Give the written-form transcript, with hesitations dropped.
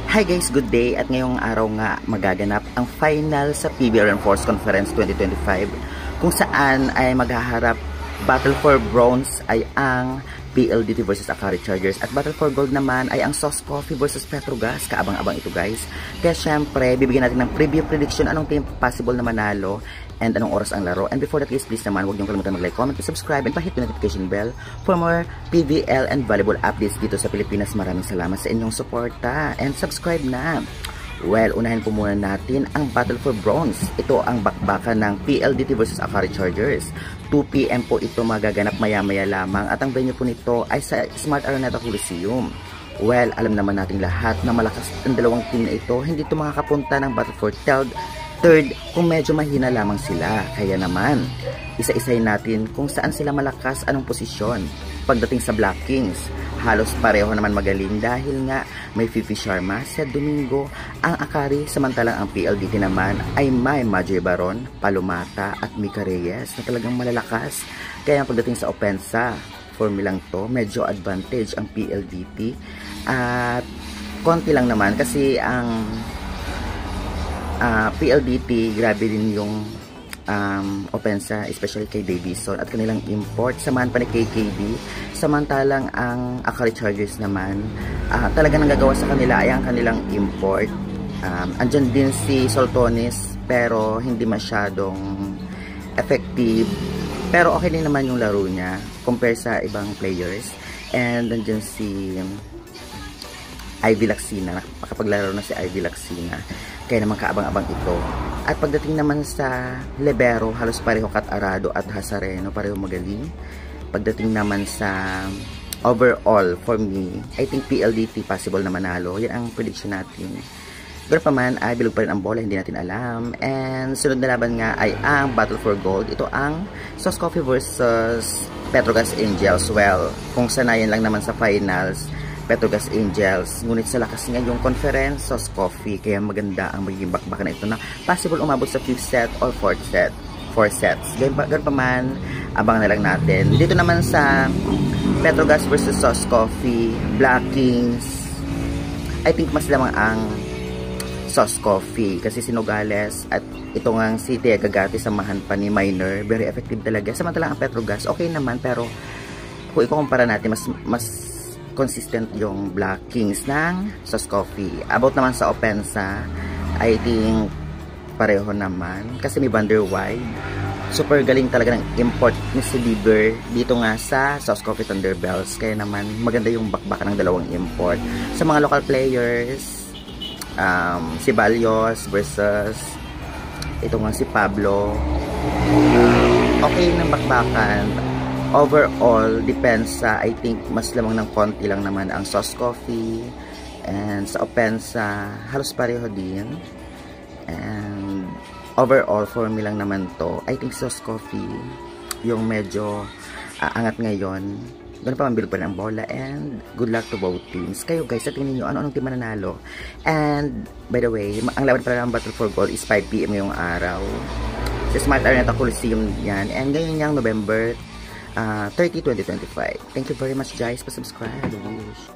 Hi guys, good day at ngayong araw nga magaganap ang final sa PBL Reinforced Conference 2025 kung saan ay maghaharap Battle for Bronze ay ang PLDT versus Akari Chargers at Battle for Gold naman ay ang Sauce Coffee versus Petrogas. Kaabang-abang ito guys. Kaya syempre, bibigyan natin ng preview prediction anong team possible na manalo and anong oras ang laro. And before that guys, please naman huwag niyong kalimutan mag-like, comment, subscribe, and pahit yung notification bell for more PBL and volleyball updates dito sa Pilipinas. Maraming salamat sa inyong suporta and subscribe na. Well, unahin po muna natin ang Battle for Bronze. Ito ang bakbakan ng PLDT versus Akari Chargers. 2 PM po ito magaganap maya-maya lamang at ang venue po nito ay sa Smart Araneta Coliseum. Well, alam naman natin lahat na malakas ang dalawang team na ito. Hindi ito makakapunta ng Battle for Third kung medyo mahina lamang sila. Kaya naman, isa-isayin natin kung saan sila malakas, anong posisyon. Pagdating sa Black Kings, halos pareho naman magaling dahil nga may Fifi Sharma, Seth Domingo, ang Akari, samantalang ang PLDT naman ay may Majay Baron, Palomata at Mika Reyes na talagang malalakas. Kaya pagdating sa opensa, formulang to, medyo advantage ang PLDT at konti lang naman kasi ang PLDT, grabe din yung opensa, especially kay Davison at kanilang import, samahan pa ni KKD. Samantalang ang Akari Chargers naman, talaga nanggagawa sa kanila ay ang kanilang import. Andyan din si Soltonis pero hindi masyadong effective. Pero okay din naman yung laro niya compare sa ibang players. And andyan si Ivy Laxina, nakapaglaro na si Ivy Laxina. Kaya naman kaabang-abang ito. At pagdating naman sa Libero, halos pareho Kat Arado at Hazareno, pareho magaling. Pagdating naman sa overall, for me, I think PLDT possible na manalo. Yan ang prediction natin. Pero pa man, ay bilog pa rin ang bola, hindi natin alam. And sunod na laban nga ay ang Battle for Gold. Ito ang Sauce Coffee versus Petrogas Angels. Well, kung sanayan lang naman sa finals, Petrogas Angels, ngunit sa lakas nga yung conference, Sauce Coffee, kaya maganda ang magiging bakbakan na ito na possible umabot sa 5th set or 4th set, 4 sets. Ganun pa man, abangan na lang natin. Dito naman sa Petrogas versus Sauce Coffee, Black Kings, I think mas lamang ang Sauce Coffee kasi si Nogales at ito nga si Tia Gagati samahan pa ni Minor, very effective talaga. Samantalang ang Petrogas, okay naman pero kung ikukumpara natin, mas consistent yung Black Kings ng Sauce Coffee. About naman sa opensa, I think pareho naman. Kasi may Vander Wide. Super galing talaga ng import ni si Lieber dito nga sa Sauce Coffee Thunderbells. Kaya naman maganda yung bakbakan ng dalawang import. Sa mga local players, si Balios versus ito nga si Pablo. Okay ng bakbakan. Overall, depends sa, I think, mas lamang ng konti lang naman ang Sauce Coffee. And sa opensa, halos pareho din. And overall, for me lang naman to. I think Sauce Coffee, yung medyo angat ngayon. Doon pa mambilog pa rin ang bola. And good luck to both teams. Kayo guys, sa tingin nyo, anong team mananalo? And, by the way, ang laban pala ng Battle for Gold is 5 PM ngayong araw. Sa Smart Araneta Coliseum yan. And ngayon yung November 30, 2025. Thank you very much guys for subscribe.